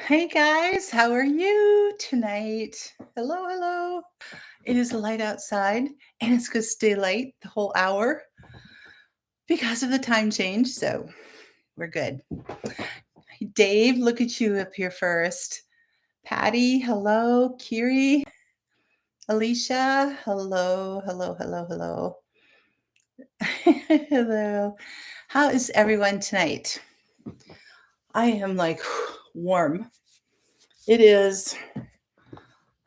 Hey guys, how are you tonight? Hello, hello. It is light outside and it's going to stay light the whole hour because of the time change. So we're good. Dave, look at you up here first. Patty, hello. Kiri, Alicia, hello, hello, hello, hello. Hello. How is everyone tonight? I am like warm. It is.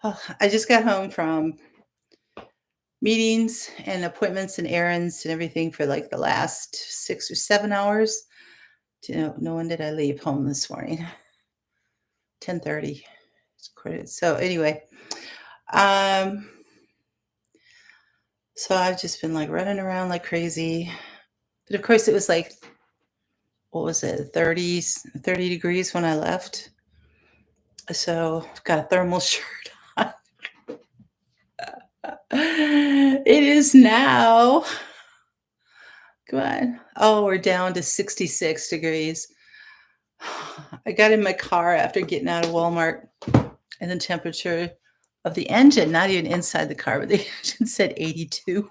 I just got home from meetings and appointments and errands and everything for like the last 6 or 7 hours. No, when did I leave home this morning? 10:30. So anyway, um, so I've just been like running around like crazy. But of course, it was like, what was it, 30 degrees when I left. So I've got a thermal shirt on. It is now. Come on. Oh, we're down to 66 degrees. I got in my car after getting out of Walmart, and the temperature of the engine, not even inside the car, but the engine said 82.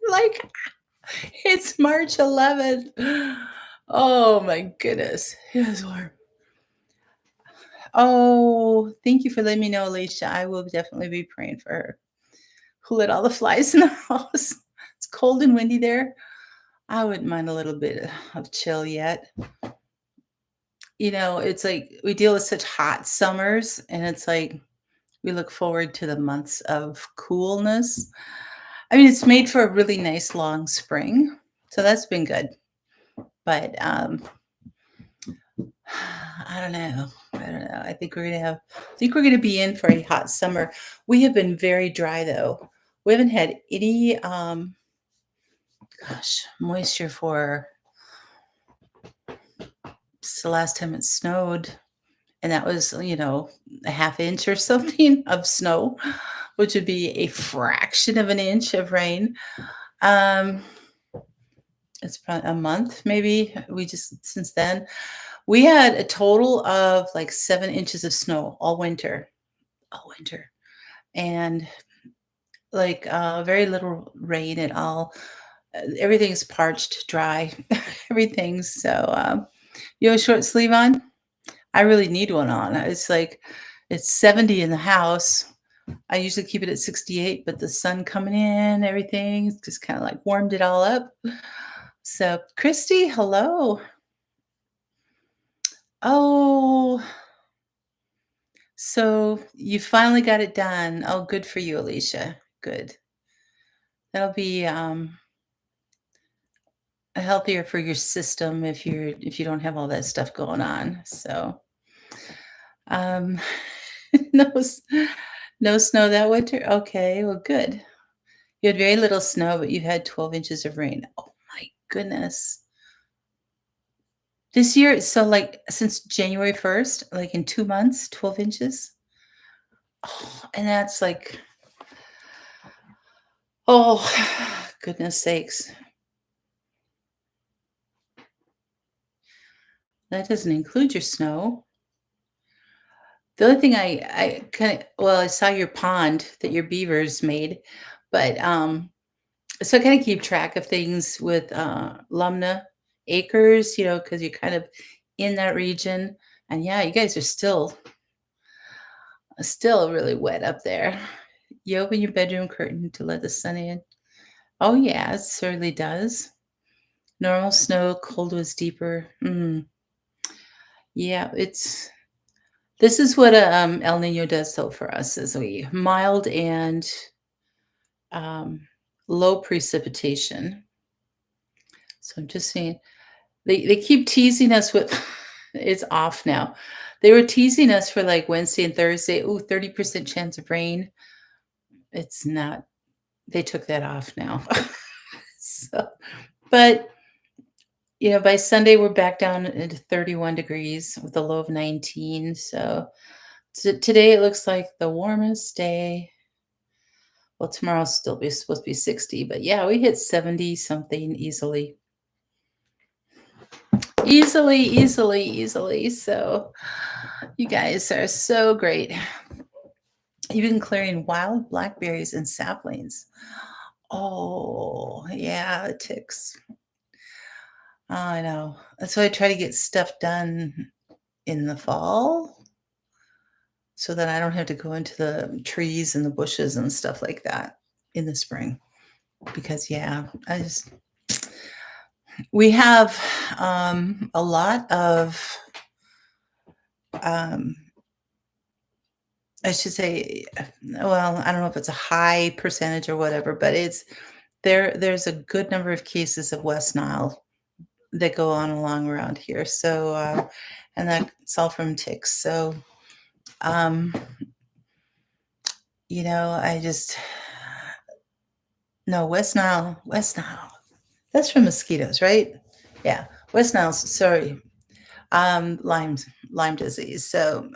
Like, it's March 11th. Oh my goodness. It was warm. Oh, thank you for letting me know, Alicia. I will definitely be praying for her. Who let all the flies in the house? It's cold and windy there. I wouldn't mind a little bit of chill yet. It's like we deal with such hot summers, and it's like we look forward to the months of coolness. I mean, it's made for a really nice long spring, so that's been good. But I don't know. I think we're gonna be in for a hot summer. We have been very dry though. We haven't had any moisture for the last time it snowed. And that was, a half inch or something of snow, which would be a fraction of an inch of rain. Um, it's probably a month, maybe. Since then, we had a total of like 7 inches of snow all winter, and like very little rain at all. Everything's parched, dry, everything's you have a short sleeve on? I really need one on. It's 70 in the house. I usually keep it at 68, but the sun coming in, everything just kind of like warmed it all up. So, Christy, hello. Oh, so you finally got it done. Oh, good for you, Alicia. Good. That'll be healthier for your system if you don't have all that stuff going on. So, um, no, no snow that winter. Okay, well, good. You had very little snow, but you had 12 inches of rain. Oh my goodness. This year, so like since January 1st, like in 2 months, 12 inches. Oh, and that's like, oh, goodness sakes. That doesn't include your snow. The other thing I saw your pond that your beavers made, but so I kind of keep track of things with Lumna Acres, because you're kind of in that region. And yeah, you guys are still really wet up there. You open your bedroom curtain to let the sun in. Oh yeah, it certainly does. Normal snow, cold was deeper. Yeah, this is what El Nino does though for us is we mild and um, low precipitation. So I'm just saying they keep teasing us with it's off now. They were teasing us for like Wednesday and Thursday. Ooh, 30% chance of rain. It's not. They took that off now. So, but by Sunday we're back down into 31 degrees with a low of 19. So today it looks like the warmest day. Well, tomorrow's still supposed to be 60, but yeah, we hit 70 something easily. Easily, easily, easily. So you guys are so great. Even clearing wild blackberries and saplings. Oh, yeah, the ticks. Oh, I know. That's why I try to get stuff done in the fall so that I don't have to go into the trees and the bushes and stuff like that in the spring. Because, yeah, we have a lot of, um, I should say, well, I don't know if it's a high percentage or whatever, but there's a good number of cases of West Nile that go on along around here. So, and that's all from ticks. So, um, I just no West Nile, West Nile. That's from mosquitoes, right? Yeah, West Nile's. Sorry, Lyme disease. So,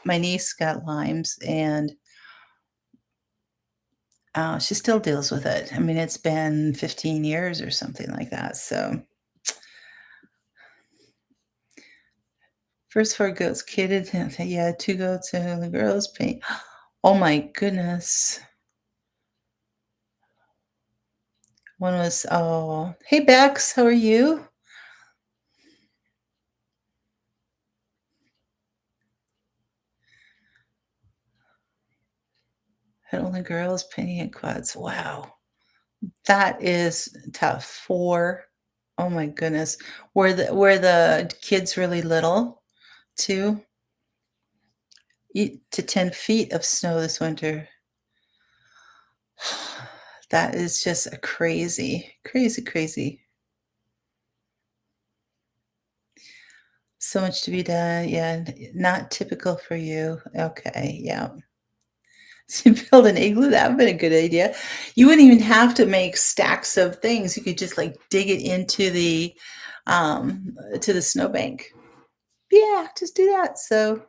my niece got Lyme's, and she still deals with it. I mean, it's been 15 years or something like that. So, first 4 goats kidded. Yeah, 2 goats and the girls paint. Oh my goodness. One was, oh, hey Bex, how are you? Had only girls painting at quads. Wow. That is tough. 4. Oh my goodness. Were the kids really little too? To 10 feet of snow this winter. That is just a crazy, crazy, crazy. So much to be done. Yeah, not typical for you. Okay, yeah. To build an igloo, that would been a good idea. You wouldn't even have to make stacks of things. You could just like dig it to the snowbank. Yeah, just do that. So,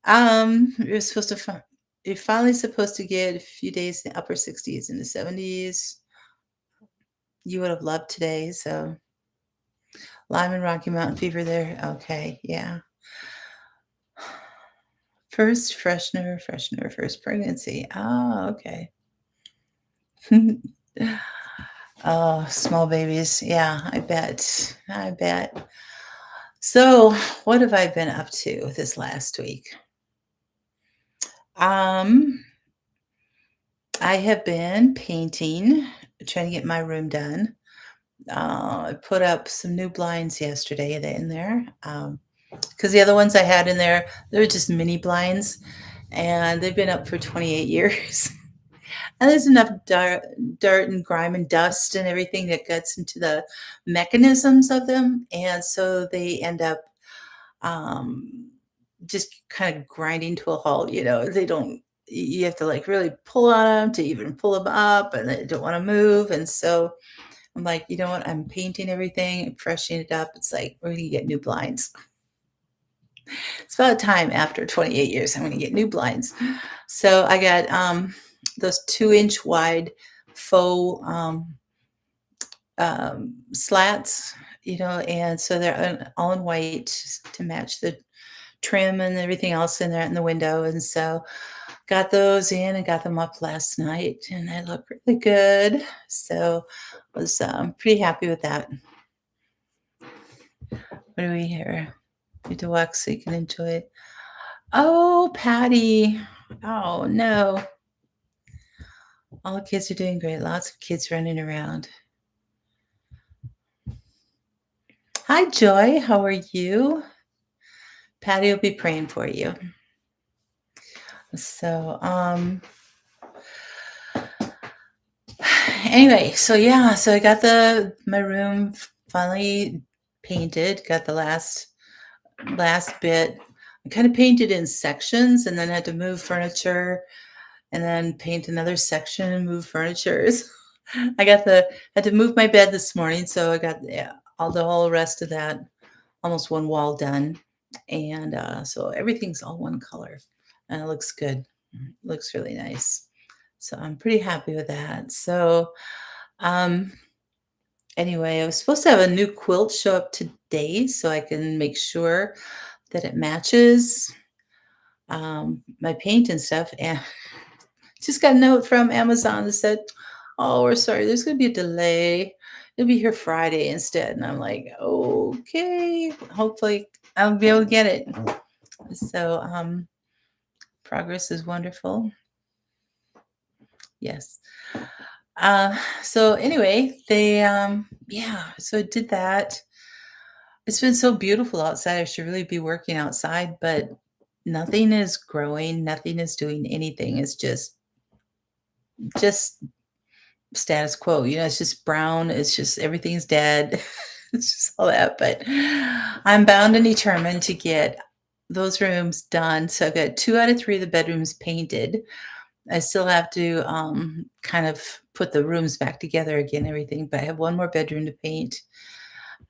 you're supposed to you're finally supposed to get a few days in the upper 60s and the 70s. You would have loved today. So, Lyme and Rocky Mountain fever there. Okay, yeah. First freshener, first pregnancy. Oh, okay. Oh, small babies. Yeah, I bet. I bet. So, what have I been up to this last week? Um, I have been painting, trying to get my room done. I put up some new blinds yesterday in there. Because the other ones I had in there, they were just mini blinds, and they've been up for 28 years. And there's enough dirt and grime and dust and everything that gets into the mechanisms of them, and so they end up um, just kind of grinding to a halt. They don't. You have to like really pull on them to even pull them up, and they don't want to move. And so I'm like, you know what? I'm painting everything, freshening it up. It's like we're gonna get new blinds. It's about time after 28 years. I'm gonna get new blinds. So I got those 2-inch wide faux slats, and so they're all in white to match the trim and everything else in there in the window. And so got those in and got them up last night, and they look really good. So was pretty happy with that. What do we hear? You to walk so you can enjoy it. Oh, Patty. Oh no. All the kids are doing great. Lots of kids running around. Hi, Joy. How are you? Patty will be praying for you. So, anyway, so yeah, so I got my room finally painted, got the last bit. I kind of painted in sections and then had to move furniture and then paint another section and move furniture. I had to move my bed this morning, so I got all the whole rest of that, almost one wall done. And so everything's all one color and it looks good. Looks really nice. So I'm pretty happy with that. So, um, Anyway, I was supposed to have a new quilt show up today so I can make sure that it matches my paint and stuff. And just got a note from Amazon that said, "Oh, we're sorry, there's gonna be a delay. It'll be here Friday instead." And I'm like, "Okay, hopefully I'll be able to get it." So, progress is wonderful. Yes. So anyway, yeah, so I did that. It's been so beautiful outside. I should really be working outside, but nothing is growing, nothing is doing anything. It's just status quo. It's just brown. It's just everything's dead. It's just all that. But I'm bound and determined to get those rooms done. So I've got 2 out of 3 of the bedrooms painted. I still have to kind of put the rooms back together again, everything. But I have one more bedroom to paint,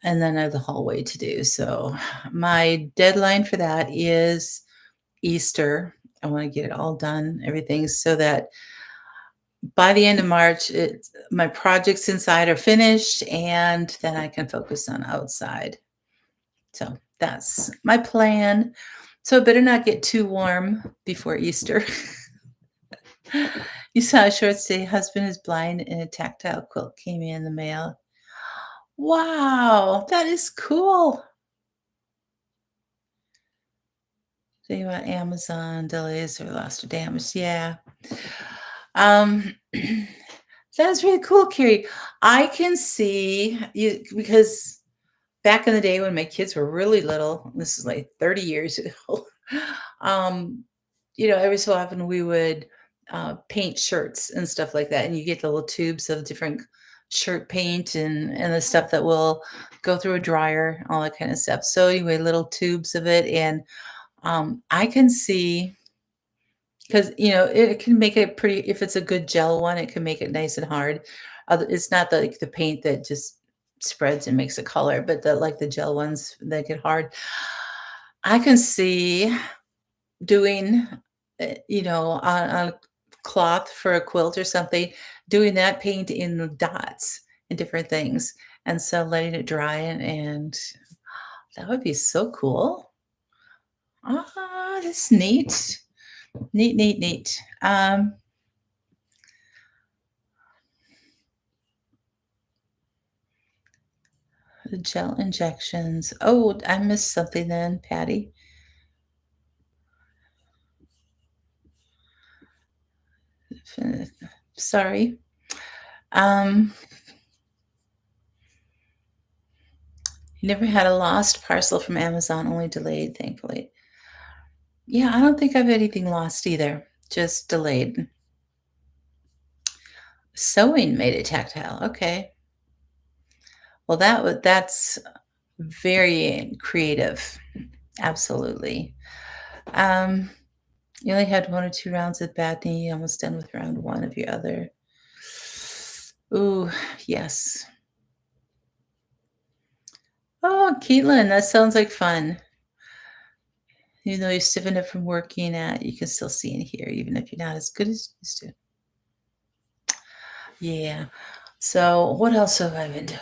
and then I have the hallway to do. So my deadline for that is Easter. I want to get it all done, everything, so that by the end of March, my projects inside are finished, and then I can focus on outside. So that's my plan. So it better not get too warm before Easter. You saw a short say, "Husband is blind and a tactile quilt came in the mail." Wow, that is cool. So you want Amazon delays or lost or damaged? Yeah. Um, that's really cool, Carrie. I can see you because back in the day when my kids were really little, this is like 30 years ago, um, every so often we would paint shirts and stuff like that. And you get the little tubes of different shirt paint and the stuff that will go through a dryer, all that kind of stuff. So anyway, little tubes of it. And I can see because, it can make it pretty if it's a good gel one, it can make it nice and hard. It's not the like, the paint that just spreads and makes a color, but the gel ones that get hard. I can see doing, on cloth for a quilt or something, doing that paint in the dots and different things, and so letting it dry and that would be so cool. Ah, that's neat. Neat, neat, neat. The gel injections. Oh, I missed something then, Patty. Sorry. Um, you never had a lost parcel from Amazon, only delayed, thankfully. Yeah, I don't think I've had anything lost either, just delayed. Sewing made it tactile. Okay. Well, that's very creative. Absolutely. Um, you only had 1 or 2 rounds of bad knee, almost done with round 1 of your other. Ooh, yes. Oh, Caitlin, that sounds like fun. Even though you're stiffened up from working at, you can still see and hear, even if you're not as good as you used to. Yeah. So, what else have I been doing?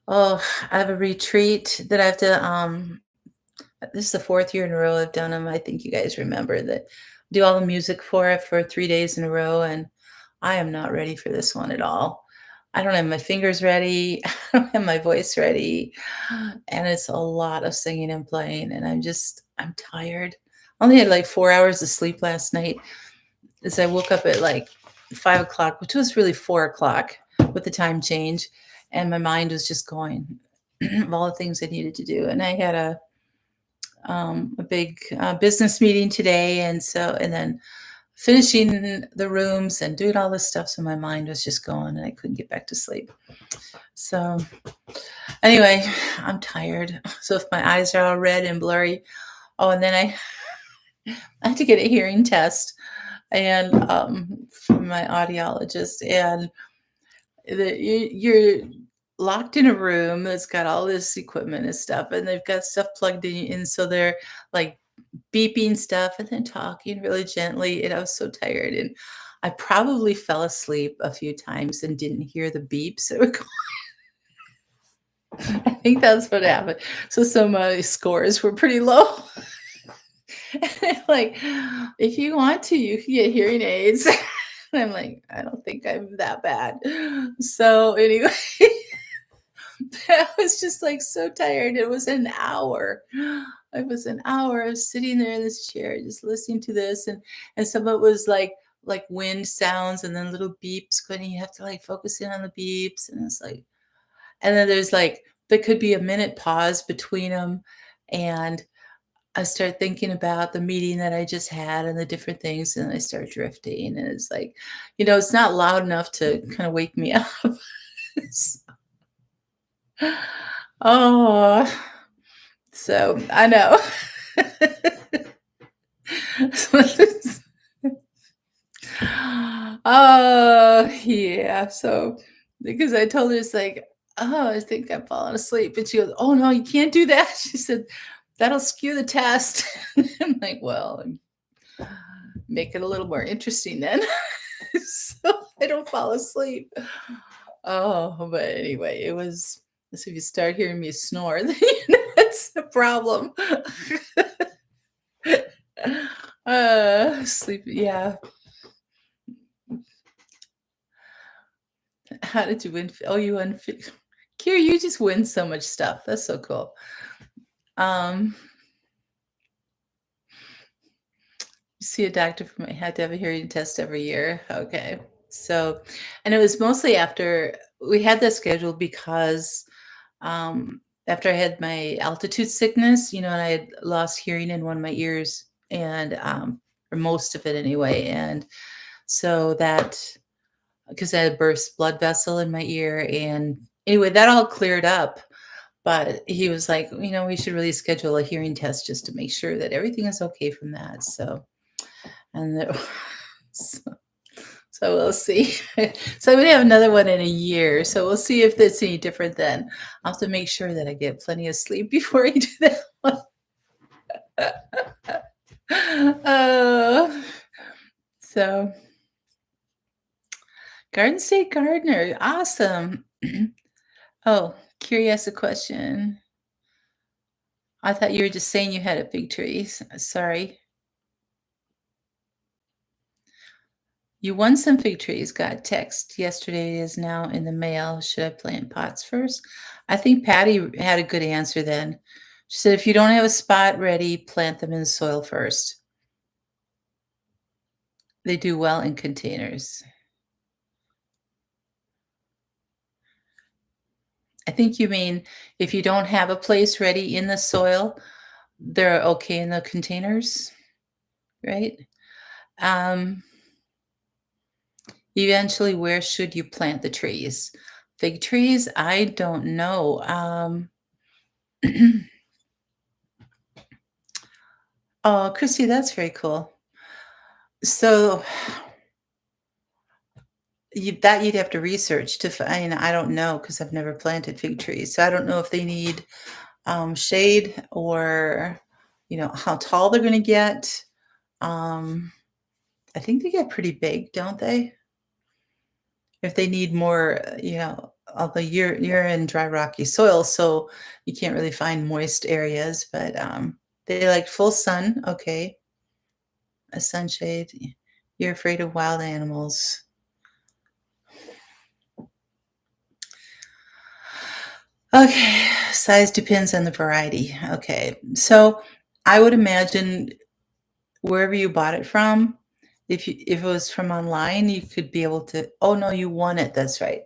Oh, I have a retreat that I have to this is the 4th year in a row I've done them. I think you guys remember that do all the music for it for 3 days in a row, and I am not ready for this one at all. I don't have my fingers ready. I don't have my voice ready. And it's a lot of singing and playing, and I'm tired. I only had like 4 hours of sleep last night as I woke up at like 5 o'clock, which was really 4 o'clock with the time change. And my mind was just going of all the things I needed to do. And I had a big business meeting today, and then finishing the rooms and doing all this stuff. So my mind was just going, and I couldn't get back to sleep. So anyway, I'm tired. So if my eyes are all red and blurry, oh, and then I had to get a hearing test, and from my audiologist, and you're locked in a room that's got all this equipment and stuff, and they've got stuff plugged in, so they're like beeping stuff and then talking really gently, and I was so tired, and I probably fell asleep a few times and didn't hear the beeps that were going. I think that's what happened. So my scores were pretty low. Like, "If you want to, you can get hearing aids." And I'm like, "I don't think I'm that bad." So, anyway, I was just, like, so tired. It was an hour. It was an hour of sitting there in this chair just listening to this, and some of it was, like wind sounds and then little beeps going, and you have to, like, focus in on the beeps, and it's like and then there's, like there could be a minute pause between them, and I start thinking about the meeting that I just had and the different things, and I start drifting, and it's like, it's not loud enough to kinda wake me up. S Oh, so I know. So it's Oh, yeah, so because I told her, it's like, "Oh, I think I'm falling asleep," and she goes, "Oh, no, you can't do that." She said, "That'll skew the test." I'm like, "Well, make it a little more interesting then, so I don't fall asleep." Oh, but anyway, it was so if you start hearing me snore, then that's a problem. Sleep yeah. How did you win? Oh, you won. Kira, you just win so much stuff. That's so cool. Um, you see a doctor for my had to have a hearing test every year. Okay. So, and it was mostly after we had that scheduled because after I had my altitude sickness, and I had lost hearing in one of my ears and or most of it anyway. And so that because I had a burst blood vessel in my ear and anyway, that all cleared up. But he was like, we should really schedule a hearing test just to make sure that everything is okay from that. So, and the, so, so we'll see. So I'm gonna have another one in a year. So we'll see if that's any different then. I'll have to make sure that I get plenty of sleep before I do that one. Uh, so Garden State Gardener, awesome. Oh, curious a question. I thought you were just saying you had a fig tree. Sorry. You won some fig trees. Got a text yesterday is now in the mail. Should I plant pots first? I think Patty had a good answer then. She said if you don't have a spot ready, plant them in the soil first. They do well in containers. I think you mean if you don't have a place ready in the soil, they're okay in the containers, right? Um, Eventually, where should you plant the trees? Fig trees? I don't know. Oh, Christy, that's very cool. So you'd have to research to find. I don't know because I've never planted fig trees, so I don't know if they need shade or how tall they're going to get. Um, I think they get pretty big, don't they? If they need more, although you're in dry, rocky soil, so you can't really find moist areas, but they like full sun. Okay, a sunshade. You're afraid of wild animals. Okay, size depends on the variety. Okay, so I would imagine wherever you bought it from, if it was from online, you could be able to. Oh no, you won it. That's right.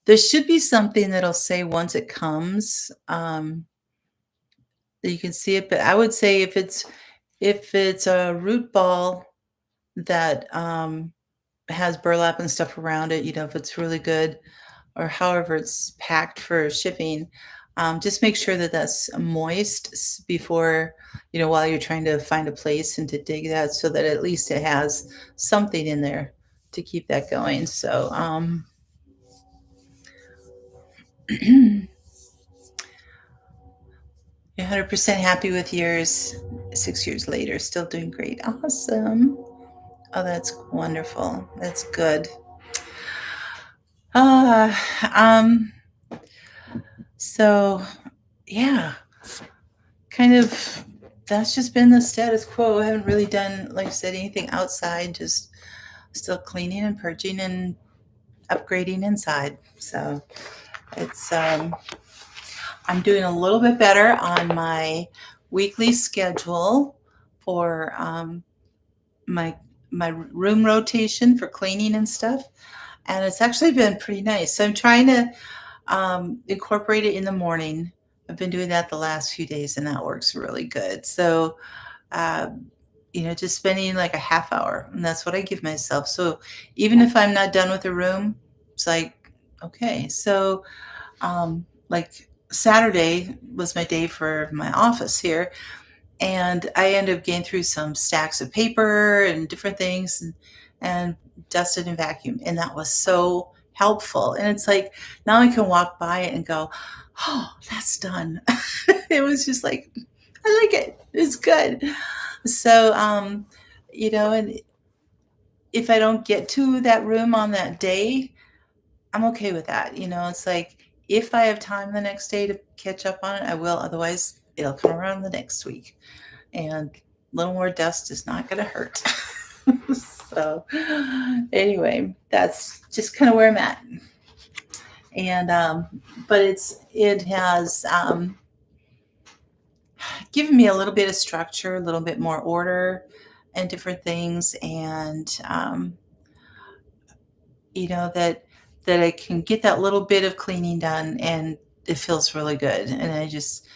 There should be something that'll say once it comes, that you can see it, but I would say if it's a root ball that, has burlap and stuff around it, if it's really good or however it's packed for shipping, just make sure that that's moist before, while you're trying to find a place and to dig that so that at least it has something in there to keep that going. So, you're 100% happy with yours 6 years later, still doing great. Awesome. Oh, that's wonderful. That's good. Uh, um, so yeah, kind of that's just been the status quo. I haven't really done, like I said, anything outside, just still cleaning and purging and upgrading inside. So it's I'm doing a little bit better on my weekly schedule for my my room rotation for cleaning and stuff, and it's actually been pretty nice. So I'm trying to incorporate it in the morning. I've been doing that the last few days, and that works really good. So, um, just spending like a half hour, and that's what I give myself. So even if I'm not done with the room, it's like, okay. So, like Saturday was my day for my office here, and I ended up getting through some stacks of paper and different things, and dusted and vacuumed. And that was so helpful. And it's like now I can walk by it and go, oh, that's done. It was just like, I like it. It's good. So, and if I don't get to that room on that day, I'm okay with that. It's like if I have time the next day to catch up on it, I will. Otherwise, it'll come around the next week, and a little more dust is not going to hurt. So, anyway, that's just kind of where I'm at. And but it has given me a little bit of structure, a little bit more order, and different things, and that I can get that little bit of cleaning done, and it feels really good. And I just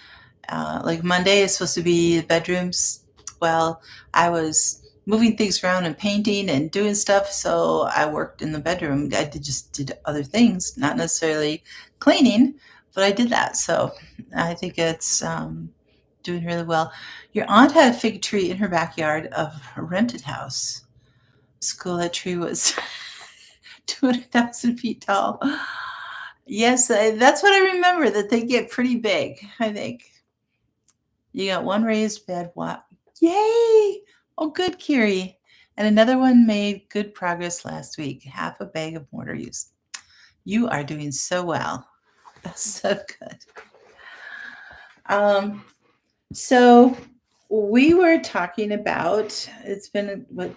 like Monday is supposed to be the bedrooms. Well, I was moving things around and painting and doing stuff, so I worked in the bedroom. Just did other things, not necessarily cleaning, but I did that. So I think it's doing really well. Your aunt had a fig tree in her backyard of a rented house. School that tree was 200,000 feet tall. Yes, that's what I remember. That they get pretty big. I think. You got one raised bed. Wow. Yay! Oh, good, Kiri. And another one made good progress last week. Half a bag of mortar used. You are doing so well. That's so good. Um, so we were talking about, it's been what,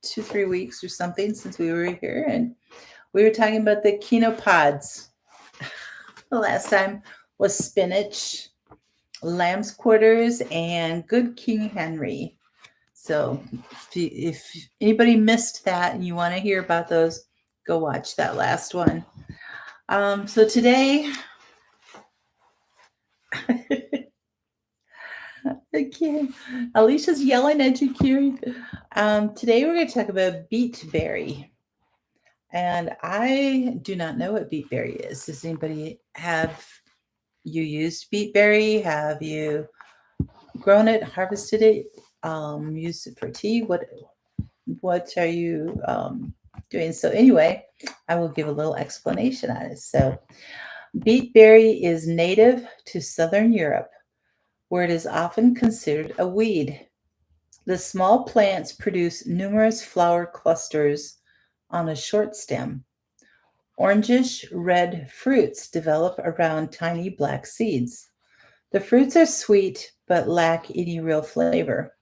2, 3 weeks or something since we were here, and we were talking about the quinoa pods. The last time was spinach, lamb's quarters, and good King Henry. So if anybody missed that and you want to hear about those, go watch that last one. So today, okay, Alicia's yelling at you, Kiri. Today we're going to talk about beetberry. And I do not know what beetberry is. Does anybody have you used beetberry? Have you grown it, harvested it, used it for tea? What are you doing? So anyway, I will give a little explanation on it. So beetberry is native to Southern Europe, where it is often considered a weed. The small plants produce numerous flower clusters on a short stem. Orangish red fruits develop around tiny black seeds. The fruits are sweet but lack any real flavor.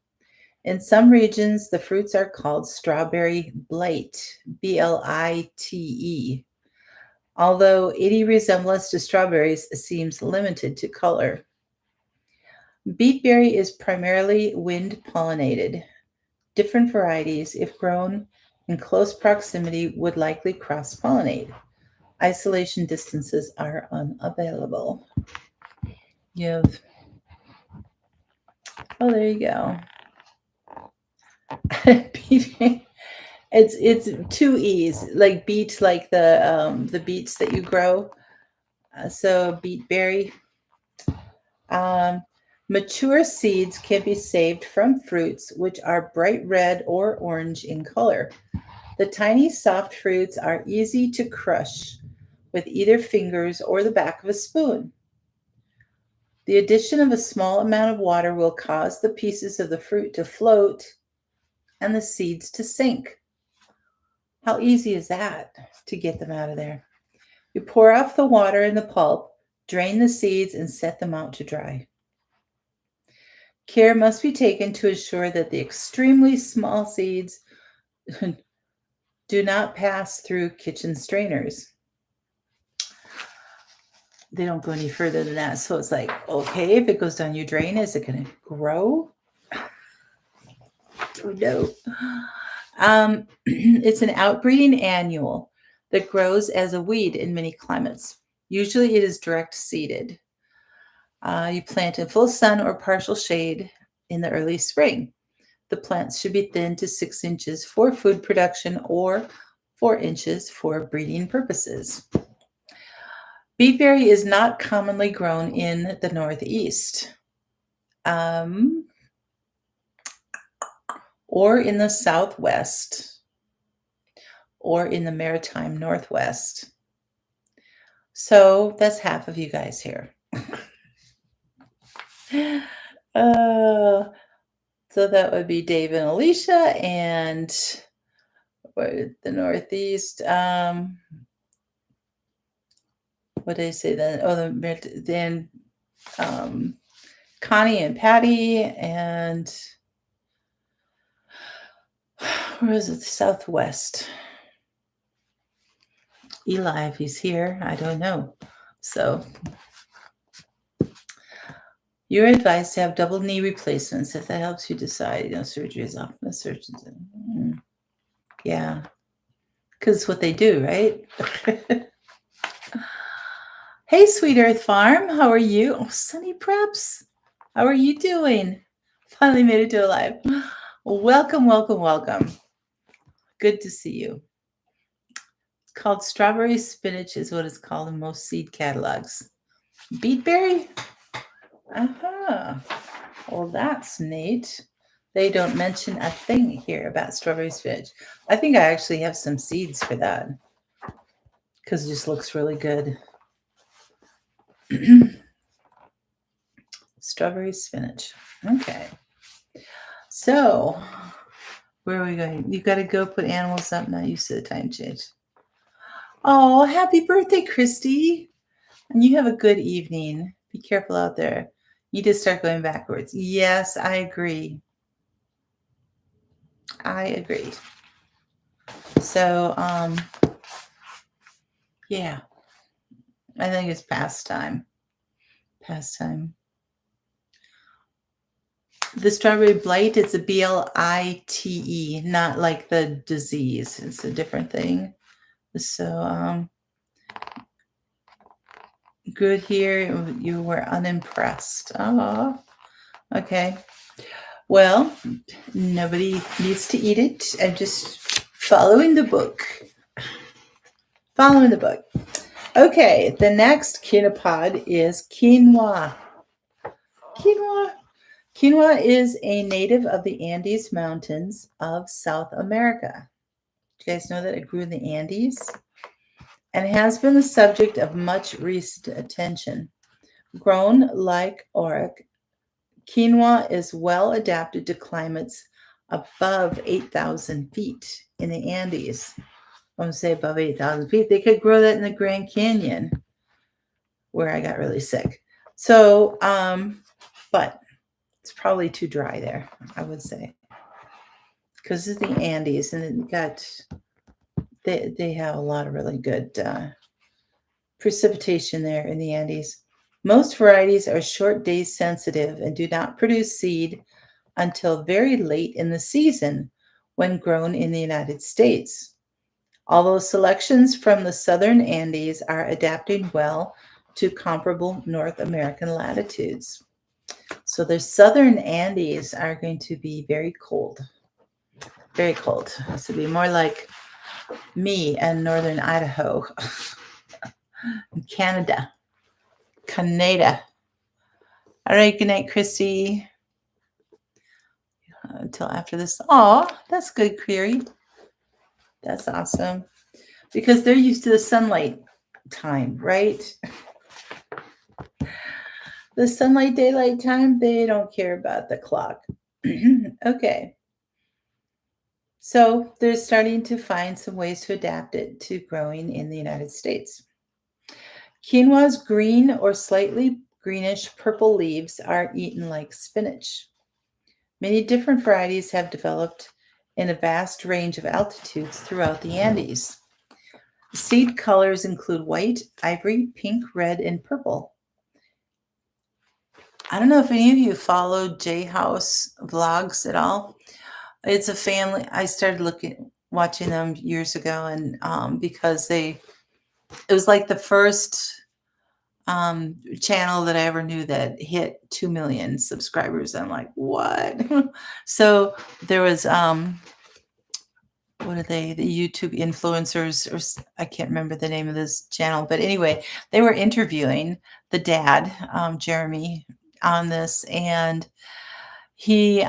In some regions, the fruits are called strawberry blite, Blite, although any resemblance to strawberries seems limited to color. Beetberry is primarily wind pollinated. Different varieties, if grown in close proximity, would likely cross pollinate. Isolation distances are unavailable. You have, oh, there you go. It's two E's, like beet, like the beets that you grow. So beetberry. Um, Mature seeds can be saved from fruits which are bright red or orange in color. The tiny soft fruits are easy to crush with either fingers or the back of a spoon. The addition of a small amount of water will cause the pieces of the fruit to float and the seeds to sink. How easy is that to get them out of there? You pour off the water and the pulp, drain the seeds, and set them out to dry. Care must be taken to ensure that the extremely small seeds do not pass through kitchen strainers. They don't go any further than that. So it's like, okay, if it goes down your drain, is it going to grow? No. It's an outbreeding annual that grows as a weed in many climates. Usually it is direct seeded. You plant in full sun or partial shade in the early spring. The plants should be thinned to 6 inches for food production or 4 inches for breeding purposes. Beetberry is not commonly grown in the Northeast or in the Southwest or in the Maritime Northwest. So that's half of you guys here. So that would be Dave and Alicia, and the Northeast. What did I say then? Oh, then Connie and Patty, and where is it? The Southwest. Eli, if he's here, I don't know. So you're advised to have double knee replacements if that helps you decide. Surgery is often the surgeon's. Yeah, because it's what they do, right? Hey, Sweet Earth Farm, how are you? Oh, Sunny Preps, how are you doing? Finally made it to a live. Welcome, welcome, welcome. Good to see you. It's called strawberry spinach is what it's called in most seed catalogs. Beetberry? Well, that's neat. They don't mention a thing here about strawberry spinach. I think I actually have some seeds for that because it just looks really good. Strawberry spinach. Okay. So, where are we going? You got to go put animals up. Not used to the time change. Oh, happy birthday, Christy. And you have a good evening. Be careful out there. You just start going backwards. Yes, I agree. I agree. So, yeah. I think it's past time. Past time. The strawberry blight, it's a BLITE, not like the disease. It's a different thing. So, good here. You were unimpressed. Oh, okay. Well, nobody needs to eat it. I'm just following the book. Following the book. Okay, the next quinopod is quinoa. Quinoa. Quinoa is a native of the Andes Mountains of South America. Do you guys know that it grew in the Andes? And has been the subject of much recent attention. Grown like areca, quinoa is well adapted to climates above 8,000 feet in the Andes. I want to say above 8,000 feet. They could grow that in the Grand Canyon, where I got really sick. So, but it's probably too dry there, I would say, because it's the Andes, and they have a lot of really good precipitation there in the Andes. Most varieties are short day sensitive and do not produce seed until very late in the season when grown in the United States. Although selections from the southern Andes are adapting well to comparable North American latitudes. So the southern Andes are going to be very cold. Very cold. This will be more like me and northern Idaho. Canada. Canada. All right, good night, Christy. Until after this. Oh, that's good, Query. That's awesome. Because they're used to the sunlight time, right? The sunlight daylight time, they don't care about the clock. Okay. So they're starting to find some ways to adapt it to growing in the United States. Quinoa's green or slightly greenish purple leaves are eaten like spinach. Many different varieties have developed in a vast range of altitudes throughout the Andes. Seed colors include white, ivory, pink, red, and purple. I don't know if any of you follow J House vlogs at all. It's a family. I started watching them years ago, and because it was like the first channel that I ever knew that hit 2 million subscribers. I'm like, what? So there was, what are they? The YouTube influencers, or I can't remember the name of this channel, but anyway, they were interviewing the dad, Jeremy, on this, and he,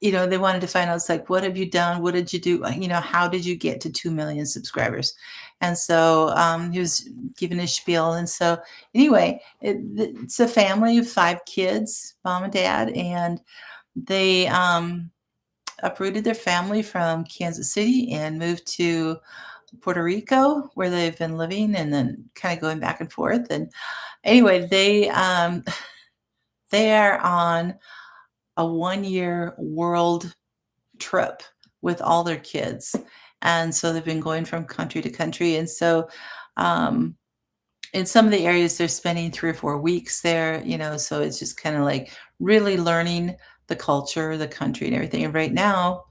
they wanted to find out, it's like, what have you done? What did you do? How did you get to 2 million subscribers? And so he was giving his spiel. And so anyway, it's a family of 5 kids, mom and dad, and they uprooted their family from Kansas City and moved to Puerto Rico, where they've been living and then kind of going back and forth. And anyway, they are on a 1-year world trip with all their kids. And so they've been going from country to country. And so in some of the areas, they're spending 3 or 4 weeks there, so it's just kind of like really learning the culture, the country, and everything. And right now,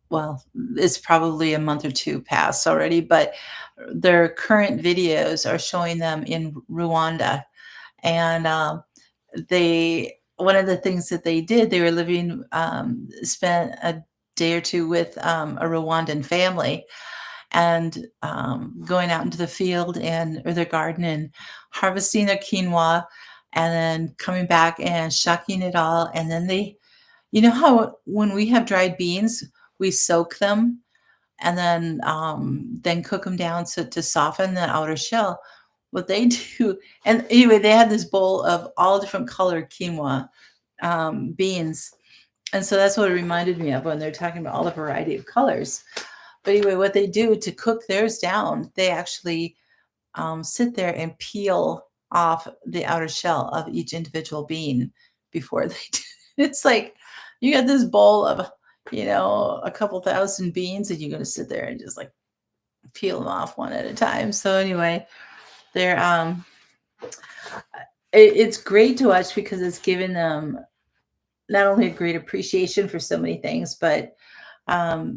well, it's probably a month or 2 past already, but their current videos are showing them in Rwanda. And one of the things that they did, they were spent a day or 2 with a Rwandan family, and going out into the field or their garden and harvesting their quinoa, and then coming back and shucking it all. And then how when we have dried beans, we soak them and then cook them down to soften the outer shell. What they do, and anyway, they had this bowl of all different colored quinoa beans, and so that's what it reminded me of when they're talking about all the variety of colors. But anyway, what they do to cook theirs down, they actually sit there and peel off the outer shell of each individual bean before they do. It's like you got this bowl of, a couple thousand beans, and you're going to sit there and just like peel them off one at a time. So anyway, they're it's great to watch because it's given them not only a great appreciation for so many things, but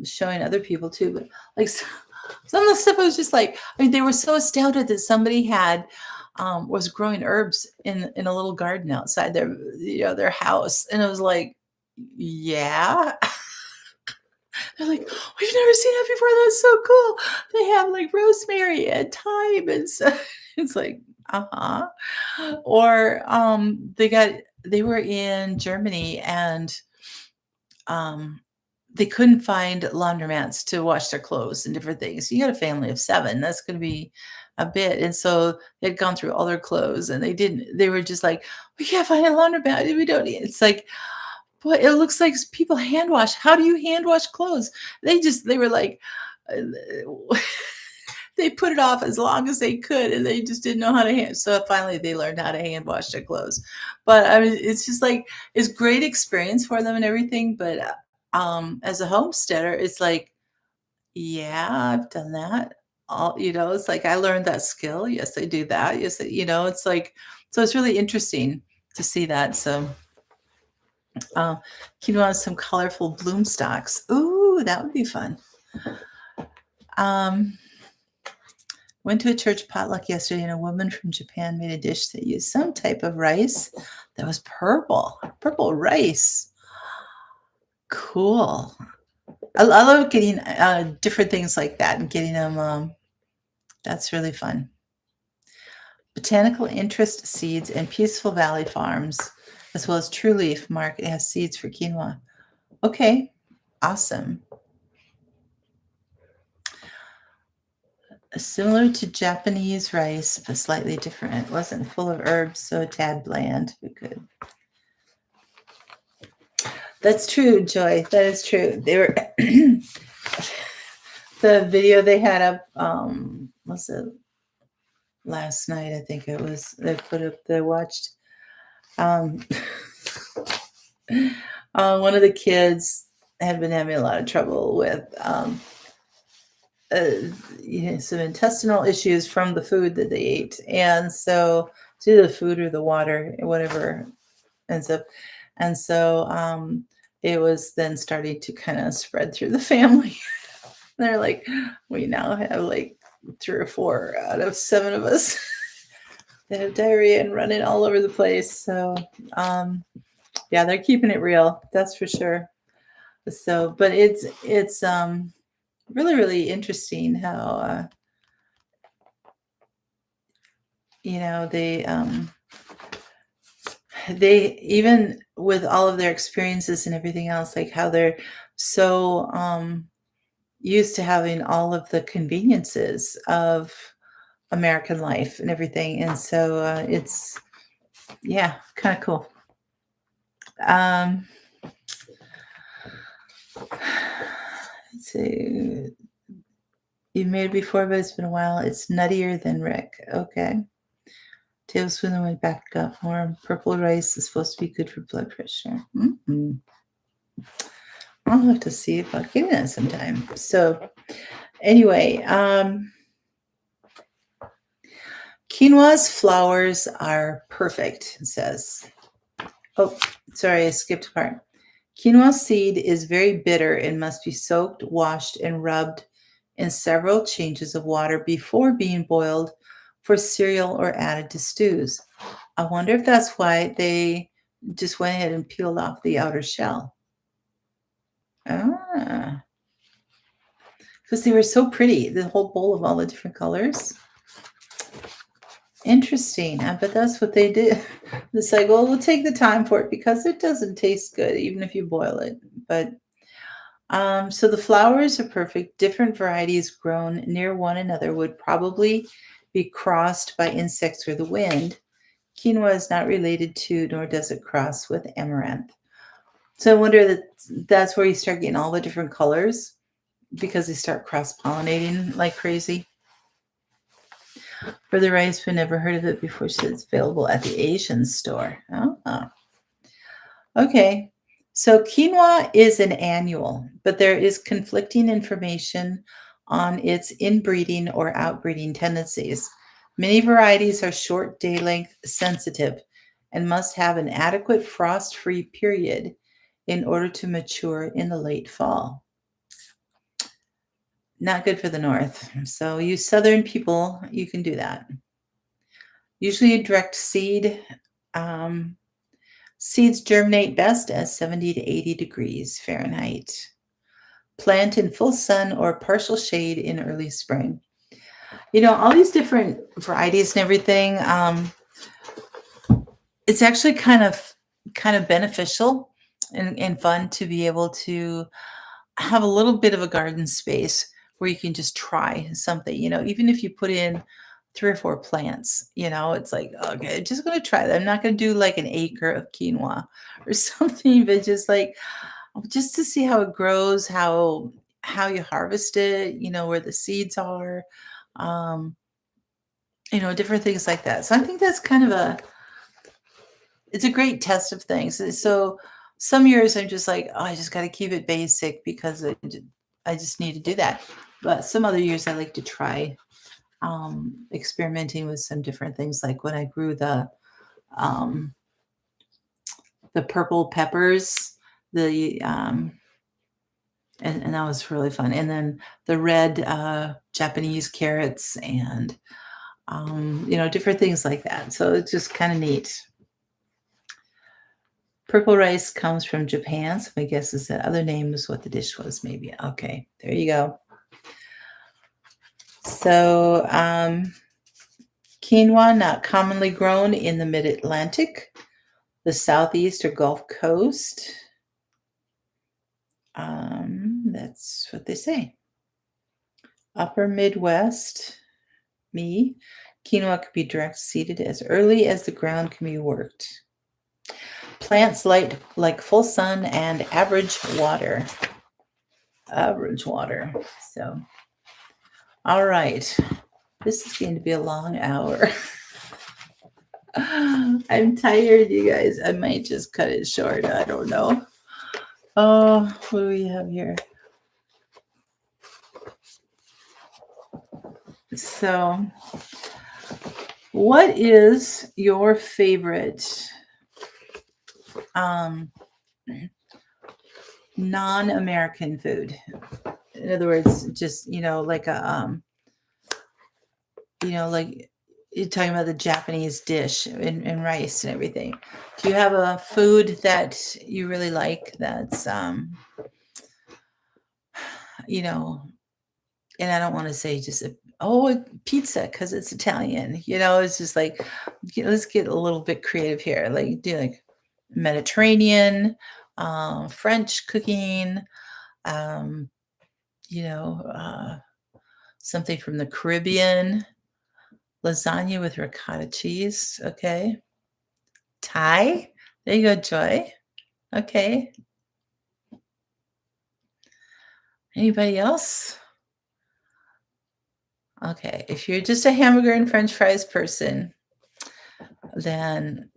showing other people too. But like some of the stuff, I was just like, they were so astounded that somebody was growing herbs in a little garden outside their house, and it was like, yeah. They're like, we've never seen that before. That's so cool. They have like rosemary and thyme, and so it's like, uh-huh. Or they were in Germany, and they couldn't find laundromats to wash their clothes and different things. You got a family of 7, that's going to be a bit. And so they'd gone through all their clothes, and they were just like, we can't find a laundromat. We don't need. It's like, boy, it looks like people hand wash. How do you hand wash clothes? They were like, they put it off as long as they could, and they just didn't know how to hand. So finally they learned how to hand wash their clothes. But I mean, it's just like, it's great experience for them and everything. But as a homesteader, it's like, yeah, I've done that. It's like, I learned that skill. Yes, I do that. Yes, it's like, so it's really interesting to see that. So quinoa and some colorful bloom stalks. Ooh, that would be fun. Went to a church potluck yesterday, and a woman from Japan made a dish that used some type of rice that was purple rice. Cool. I love getting different things like that and getting them. That's really fun. Botanical Interest Seeds and Peaceful Valley Farms, as well as True Leaf Market, has seeds for quinoa. Okay, awesome. Similar to Japanese rice, but slightly different. It wasn't full of herbs, so a tad bland, but good. That's true, Joy. That is true. They were the video they had up. Was it last night? I think it was. They put up. They watched. Um, one of the kids had been having a lot of trouble with uh, some intestinal issues from the food that they ate, and so it's either the food or the water, whatever ends up, and so it was then starting to kind of spread through the family. They're like, we now have like 3 or 4 out of 7 of us that have diarrhea and running all over the place. So, yeah, they're keeping it real. That's for sure. So, but it's really really interesting how they even with all of their experiences and everything else, like how they're so used to having all of the conveniences of American life and everything, and so it's yeah, kind of cool. Um, let's see. You've made it before, but it's been a while. It's nuttier than Rick. Okay. Tablespoon and went back up more. Purple rice is supposed to be good for blood pressure. Mm-hmm. I'll have to see if I'll get that sometime. So anyway, quinoa's flowers are perfect, it says. Oh, sorry, I skipped a part. Quinoa seed is very bitter and must be soaked, washed, and rubbed in several changes of water before being boiled for cereal or added to stews. I wonder if that's why they just went ahead and peeled off the outer shell. Ah, because they were so pretty, the whole bowl of all the different colors. Interesting. I bet that's what they did. It's like, well, we'll take the time for it because it doesn't taste good, even if you boil it. But so the flowers are perfect. Different varieties grown near one another would probably be crossed by insects or the wind. Quinoa is not related to, nor does it cross with amaranth. So I wonder that's where you start getting all the different colors because they start cross-pollinating like crazy. For the rice, we never heard of it before. She said it's available at the Asian store. Oh. Okay. So quinoa is an annual, but there is conflicting information on its inbreeding or outbreeding tendencies. Many varieties are short day length sensitive and must have an adequate frost-free period in order to mature in the late fall. Not good for the north. So you southern people, you can do that. Usually direct seed. Seeds germinate best at 70 to 80 degrees Fahrenheit. Plant in full sun or partial shade in early spring. All these different varieties and everything. It's actually kind of beneficial and fun to be able to have a little bit of a garden space where you can just try something, even if you put in 3 or 4 plants, it's like, okay, just going to try that. I'm not going to do like an acre of quinoa or something, but just to see how it grows, how you harvest it, where the seeds are, different things like that. So I think that's kind of it's a great test of things. So some years I'm just like, oh, I just got to keep it basic because I just need to do that. But some other years I like to try experimenting with some different things. Like when I grew the purple peppers, and that was really fun. And then the red Japanese carrots and different things like that. So it's just kind of neat. Purple rice comes from Japan, so my guess is that other name is what the dish was, maybe. Okay, there you go. So, quinoa, not commonly grown in the mid-Atlantic, the southeast or Gulf Coast. That's what they say. Upper Midwest, quinoa could be direct seeded as early as the ground can be worked. Plants like full sun and average water. Average water. So, all right. This is going to be a long hour. I'm tired, you guys. I might just cut it short. I don't know. Oh, what do we have here? So, what is your favorite non-American food? In other words, just like like you're talking about the Japanese dish and rice and everything. Do you have a food that you really like that's you know, and I don't want to say just pizza because it's Italian. It's just like let's get a little bit creative here. Like do like Mediterranean, French cooking, um, you know, uh, something from the Caribbean, lasagna with ricotta cheese. Okay, Thai. There you go, Joy. Okay. Anybody else? Okay, if you're just a hamburger and French fries person, then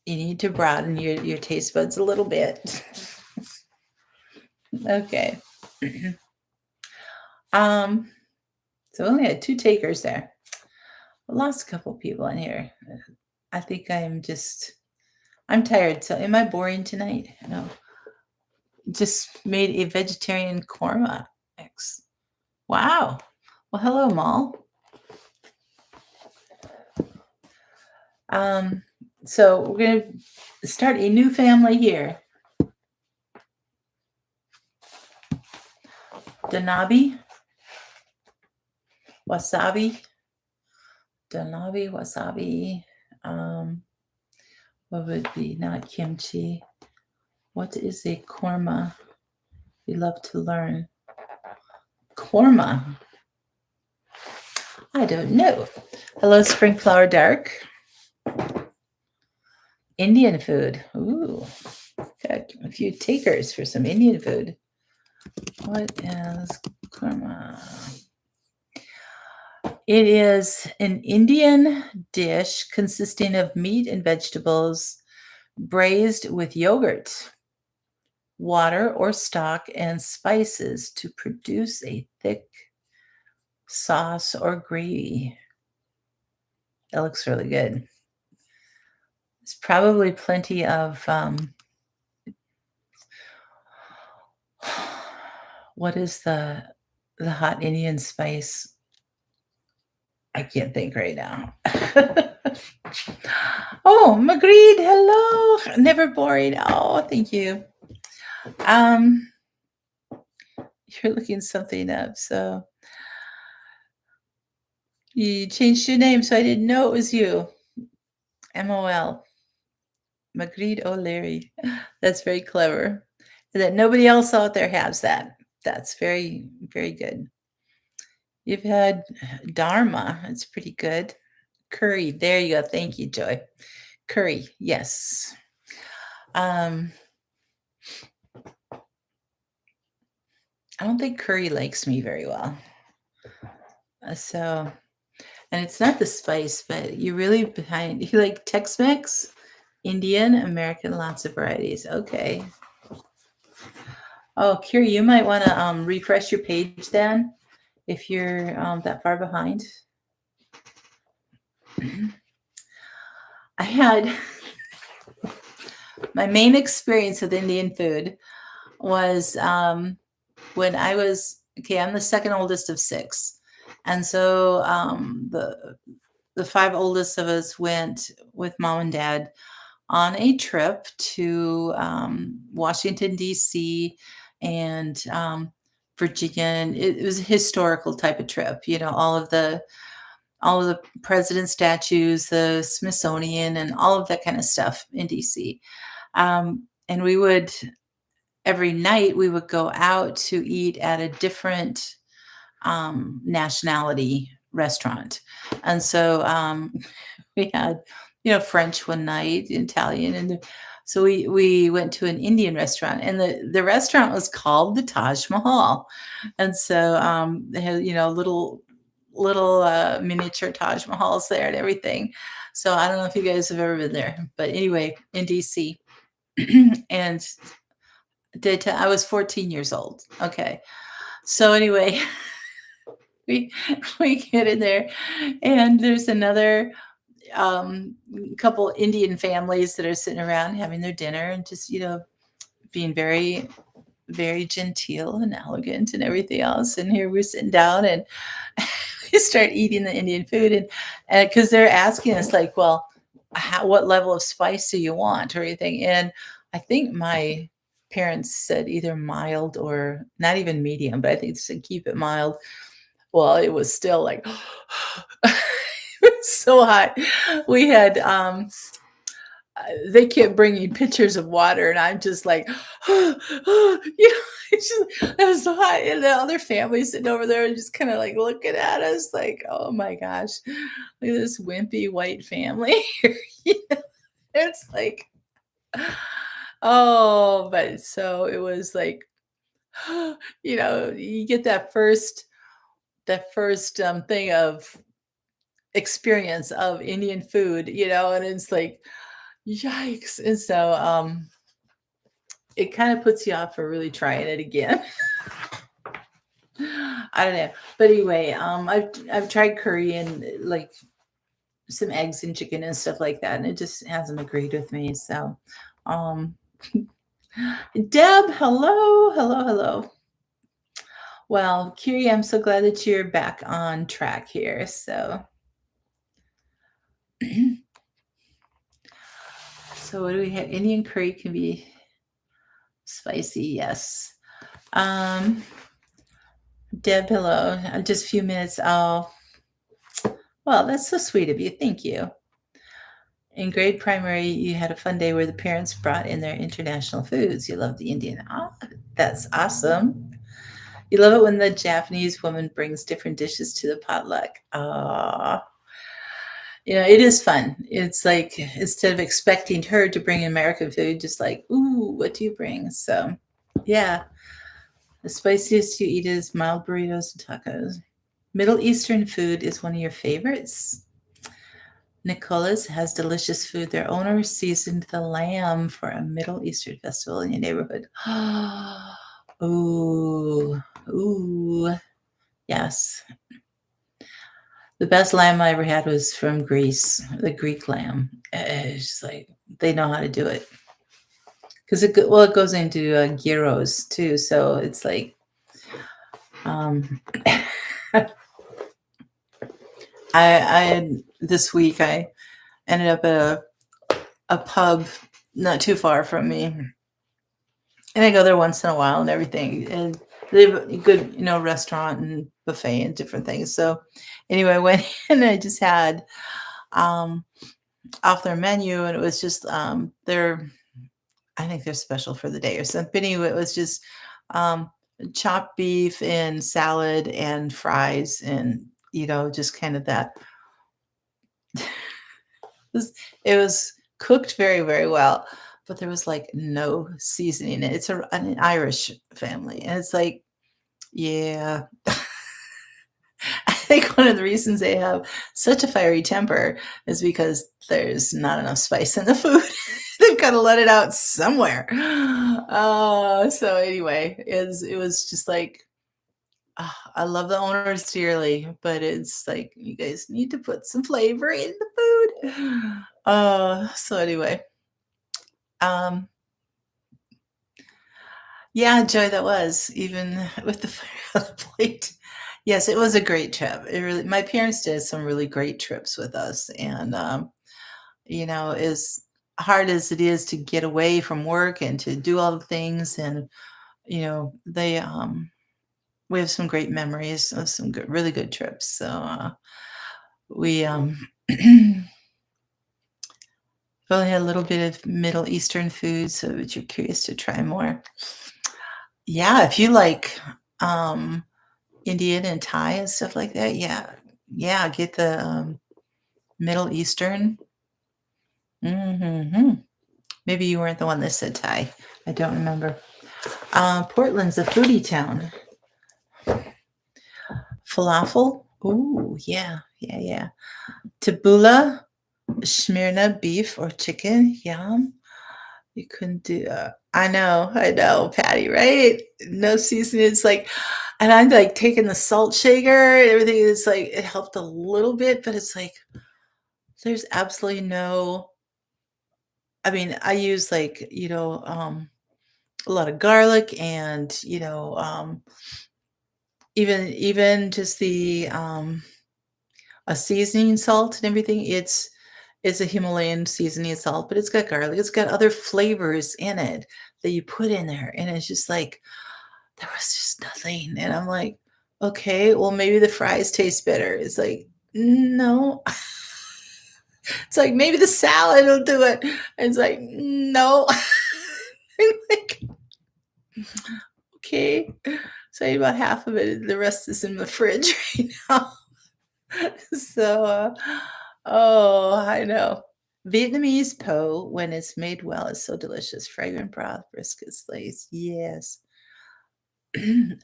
you need to broaden your taste buds a little bit. Okay. So I only had 2 takers there. I lost a couple people in here. I think I'm tired. So am I boring tonight? No. Just made a vegetarian korma. Wow. Well, hello, Mal. So we're going to start a new family here. Danabi. Wasabi. Danabi, wasabi. What would be not kimchi? What is a korma? We love to learn. Korma. I don't know. Hello, Spring Flower Dark. Indian food. Ooh, got a few takers for some Indian food. What is korma? It is an Indian dish consisting of meat and vegetables braised with yogurt, water or stock, and spices to produce a thick sauce or gravy. That looks really good. There's probably plenty of what is the hot Indian spice? I can't think right now. Oh, Magreed, hello. Never boring. Oh, thank you. You're looking something up, so you changed your name, so I didn't know it was you. MOL. Magreed O'Leary. That's very clever. That nobody else out there has that. That's very, very good. You've had Dharma. It's pretty good. Curry. There you go. Thank you, Joy. Curry. Yes. I don't think curry likes me very well. So, and it's not the spice, but you're really behind. You like Tex-Mex, Indian, American, lots of varieties. Okay. Oh, Kira, you might want to refresh your page then if you're that far behind. I had my main experience with Indian food was when I was I'm the second oldest of 6, and so the 5 oldest of us went with mom and dad on a trip to Washington D.C. and Virginia. And it was a historical type of trip. All of the president statues, the Smithsonian, and all of that kind of stuff in D.C. And we would every night we would go out to eat at a different nationality restaurant. And so we had, French one night, Italian, and So we went to an Indian restaurant, and the restaurant was called the Taj Mahal, and so, they had, little miniature Taj Mahals there and everything. So I don't know if you guys have ever been there, but anyway, in DC, and I was 14 years old. Okay, so anyway, we we get in there, and there's another couple Indian families that are sitting around having their dinner and just being very very genteel and elegant and everything else. And here we're sitting down and we start eating the Indian food, and because they're asking us like, well, what level of spice do you want or anything? And I think my parents said either mild or not even medium, but I think they said keep it mild. Well, it was still like it was so hot. We had they kept bringing pitchers of water, and I'm just like, it's just, it was so hot. And the other families sitting over there and just kind of like looking at us, like, oh my gosh, look at this wimpy white family. You know, it's like, oh, but so it was like, you get that first thing of experience of Indian food, and it's like, yikes. And so it kind of puts you off for really trying it again. I don't know. But anyway, I've tried curry and like some eggs and chicken and stuff like that, and it just hasn't agreed with me. So um Deb, hello, hello, hello. Well, Kiri, I'm so glad that you're back on track here. So so what do we have? Indian curry can be spicy, yes. Um Deb, hello. Just a few minutes. Oh, well, that's so sweet of you. Thank you. In grade primary, you had a fun day where the parents brought in their international foods. You love the Indian. Oh, that's awesome. You love it when the Japanese woman brings different dishes to the potluck. It is fun. It's like instead of expecting her to bring American food, just like, ooh, what do you bring? So, yeah, the spiciest you eat is mild burritos and tacos. Middle Eastern food is one of your favorites. Nicola's has delicious food. Their owner seasoned the lamb for a Middle Eastern festival in your neighborhood. Ooh, ooh, yes. The best lamb I ever had was from Greece, the Greek lamb. It's just like they know how to do it because it goes into gyros too. So it's like, I this week I ended up at a pub not too far from me, and I go there once in a while and everything. And they have a good, restaurant and buffet and different things. So anyway, I went in and I just had um, off their menu, and it was just I think they're special for the day or something. But anyway, it was just um, chopped beef and salad and fries, and just kind of that. It was cooked very, very well, but there was like no seasoning in it. It's an Irish family, and it's like, yeah. I think one of the reasons they have such a fiery temper is because there's not enough spice in the food. They've got to let it out somewhere. So anyway, it was just like, I love the owners dearly, but it's like you guys need to put some flavor in the food. So anyway, um, yeah, joy that was even with the fire on the plate. Yes, it was a great trip. It really, my parents did some really great trips with us, and as hard as it is to get away from work and to do all the things, and they we have some great memories of some good, really good trips. So we only had a little bit of Middle Eastern food, so that you're curious to try more. Yeah, if you like Indian and Thai and stuff like that, yeah, yeah, get the Middle Eastern. Mhm. Maybe you weren't the one that said Thai. I don't remember. Portland's a foodie town. Falafel. Ooh, yeah, yeah, yeah. Tabbouleh, Smyrna beef or chicken. Yum. You couldn't do I know, Patty, right? No seasoning. It's like, and I'm like taking the salt shaker and everything. It's like it helped a little bit, but it's like there's absolutely no. I mean, I use like a lot of garlic and even just the a seasoning salt and everything. It's a Himalayan seasoning salt, but it's got garlic. It's got other flavors in it that you put in there, and it's just like there was just nothing. And I'm like, okay, well maybe the fries taste better. It's like no. It's like maybe the salad will do it. And it's like no. I'm like, okay. So I ate about half of it. The rest is in the fridge right now. So, oh, I know. Vietnamese po, when it's made well, is so delicious. Fragrant broth, brisket slice. Yes.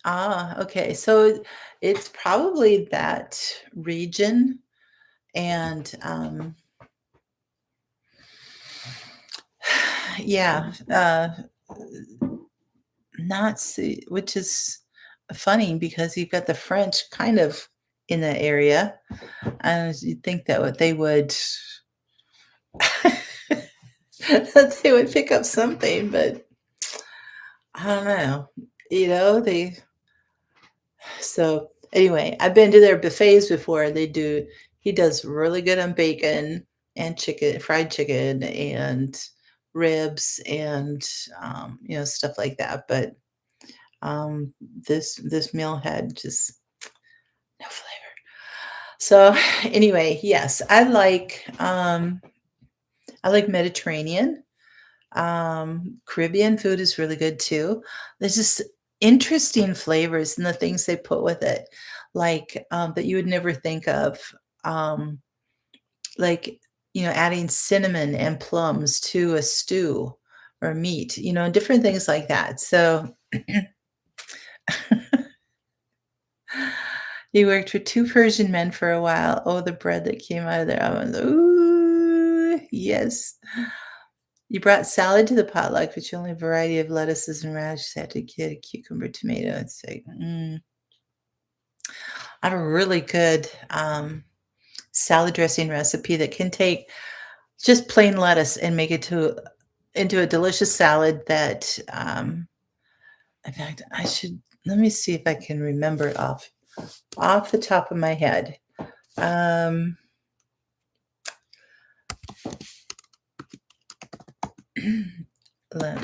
Okay. So it's probably that region. And yeah, not see, which is funny because you've got the French kind of in the area. And you'd think that what they would that they would pick up something, but I don't know. They so anyway, I've been to their buffets before. He does really good on bacon and chicken, fried chicken and ribs and stuff like that. But this meal had just no flavor. So anyway, yes, I like Mediterranean. Caribbean food is really good too. There's just interesting flavors and the things they put with it, like that you would never think of. Um, like adding cinnamon and plums to a stew or meat, different things like that. So he worked for two Persian men for a while. Oh, the bread that came out of their ovens. Ooh, yes. You brought salad to the potluck, but you only a variety of lettuces and radishes had to get a cucumber, tomato. It's like, I have a really good salad dressing recipe that can take just plain lettuce and make it into a delicious salad that, in fact, let me see if I can remember it off the top of my head. Let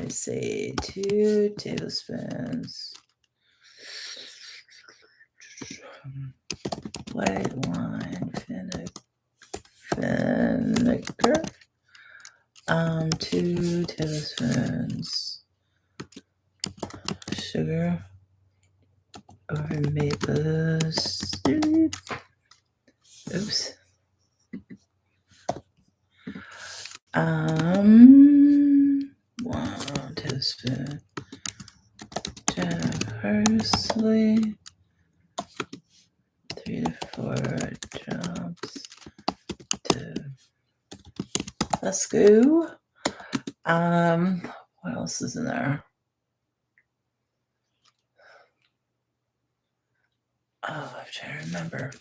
me see, 2 tablespoons white wine vinegar, 2 tablespoons sugar or maple syrup. Oops. 1 tablespoon parsley, 3 to 4 drops Tabasco. What else is in there? Oh, I'm trying to remember.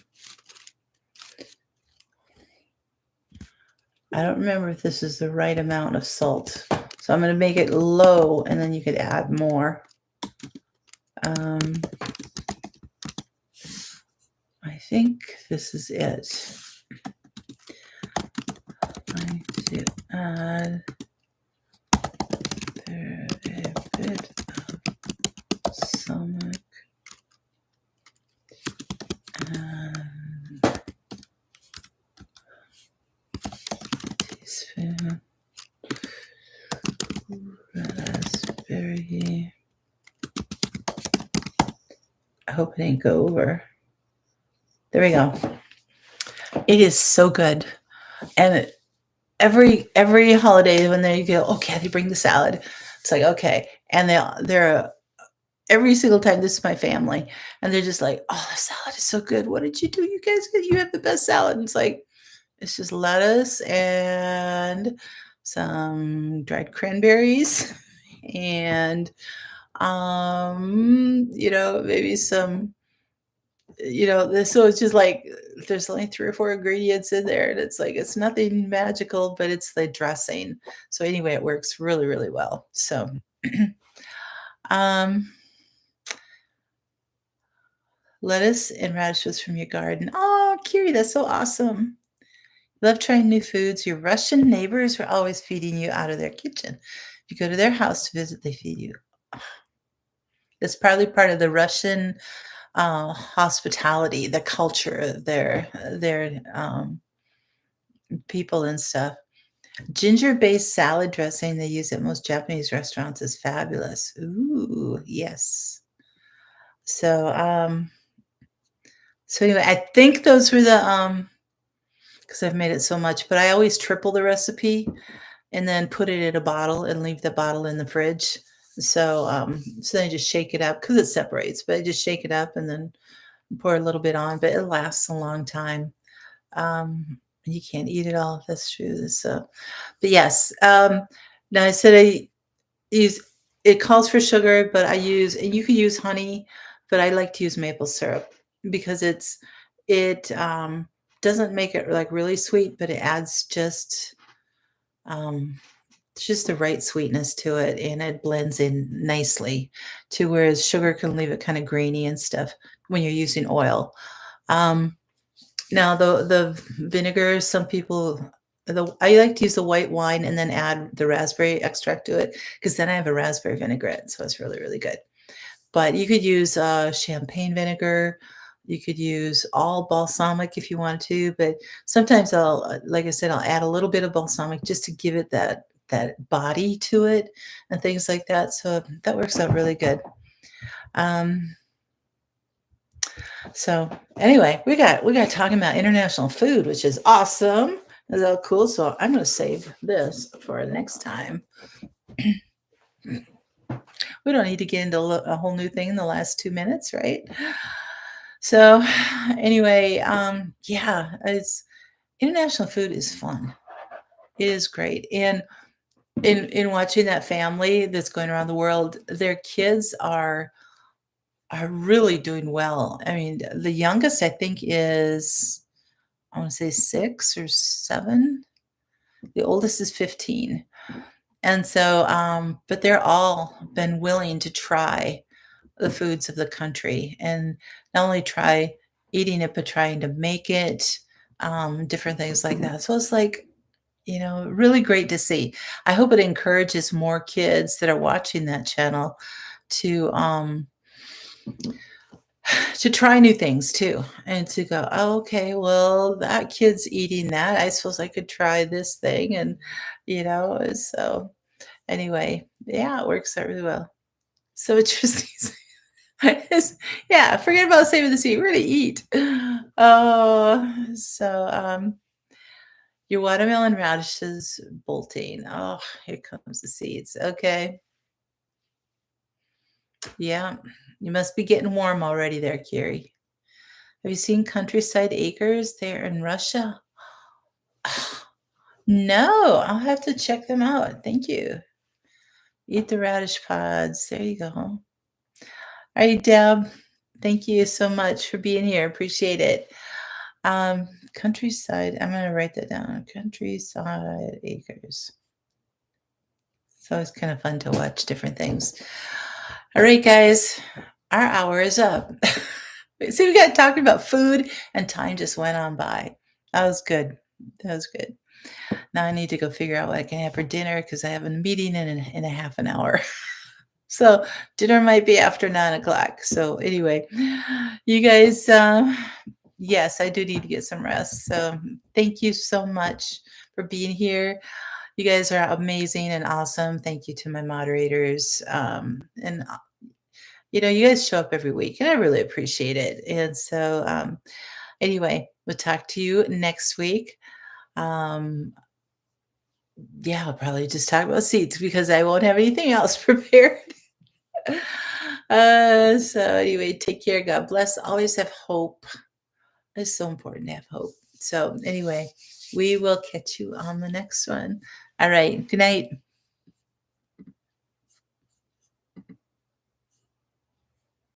I don't remember if this is the right amount of salt. So I'm going to make it low and then you could add more. I think this is it. I need to add a bit of stomach and teaspoon raspberry. I hope it didn't go over. There we go. It is so good. And every holiday when they go, "Oh, Kathy, bring the salad." It's like, "Okay." And they're every single time, this is my family, and they're just like, "Oh, the salad is so good. What did you do? You have the best salad." And it's like, it's just lettuce and some dried cranberries and, maybe some, so it's just like there's only 3 or 4 ingredients in there, and it's like it's nothing magical, but it's the dressing. So anyway, it works really, really well. So, um, lettuce and radishes from your garden. Oh, Kiri, that's so awesome. Love trying new foods. Your Russian neighbors are always feeding you out of their kitchen. If you go to their house to visit, they feed you. It's probably part of the Russian hospitality, the culture of their people and stuff. Ginger-based salad dressing they use at most Japanese restaurants is fabulous. Ooh, yes. So, so anyway, I think those were the because I've made it so much, but I always triple the recipe and then put it in a bottle and leave the bottle in the fridge. So then I just shake it up because it separates, but I just shake it up and then pour a little bit on, but it lasts a long time. You can't eat it all. That's true. So, but yes. Now I said I use it calls for sugar, but I use and you could use honey, but I like to use maple syrup because it doesn't make it like really sweet, but it adds um, just the right sweetness to it, and it blends in nicely to whereas sugar can leave it kind of grainy and stuff when you're using oil. Um, Now the vinegar, some people I like to use the white wine and then add the raspberry extract to it because then I have a raspberry vinaigrette, so it's really, really good. But you could use, champagne vinegar, you could use all balsamic if you want to, but sometimes like I said, I'll add a little bit of balsamic just to give it that body to it and things like that, so that works out really good. Um So anyway, we got talking about international food, which is awesome. Is that cool? So I'm going to save this for next time. We don't need to get into a whole new thing in the last 2 minutes, right? So anyway, yeah, it's international food is fun. It is great, and in watching that family that's going around the world, their kids are really doing well. I mean, the youngest I think is I want to say 6 or 7. The oldest is 15. And so, but they're all been willing to try the foods of the country and not only try eating it, but trying to make it, different things like that. So it's like, really great to see. I hope it encourages more kids that are watching that channel to, to try new things too and to go, oh, okay, well, that kid's eating that. I suppose I could try this thing. And, so anyway, yeah, it works out really well. So interesting. Yeah, forget about saving the seed. We're going to eat. Oh, so your watermelon radishes bolting. Oh, here comes the seeds. Okay. Yeah, you must be getting warm already there, Kiri. Have you seen Countryside Acres? They're in Russia. No, I'll have to check them out. Thank you. Eat the radish pods. There you go. All right, Deb. Thank you so much for being here. Appreciate it. Countryside. I'm going to write that down. Countryside Acres. It's always kind of fun to watch different things. All right, guys. Our hour is up. See, we got talking about food, and time just went on by. That was good. That was good. Now I need to go figure out what I can have for dinner because I have a meeting in a half an hour. So dinner might be after 9 o'clock. So anyway, you guys, yes, I do need to get some rest. So thank you so much for being here. You guys are amazing and awesome. Thank you to my moderators. And you guys show up every week, and I really appreciate it. And so, anyway, we'll talk to you next week. Um, Yeah, I'll probably just talk about seeds because I won't have anything else prepared. So anyway, take care. God bless. Always have hope. It's so important to have hope. So anyway, we will catch you on the next one. All right. Good night.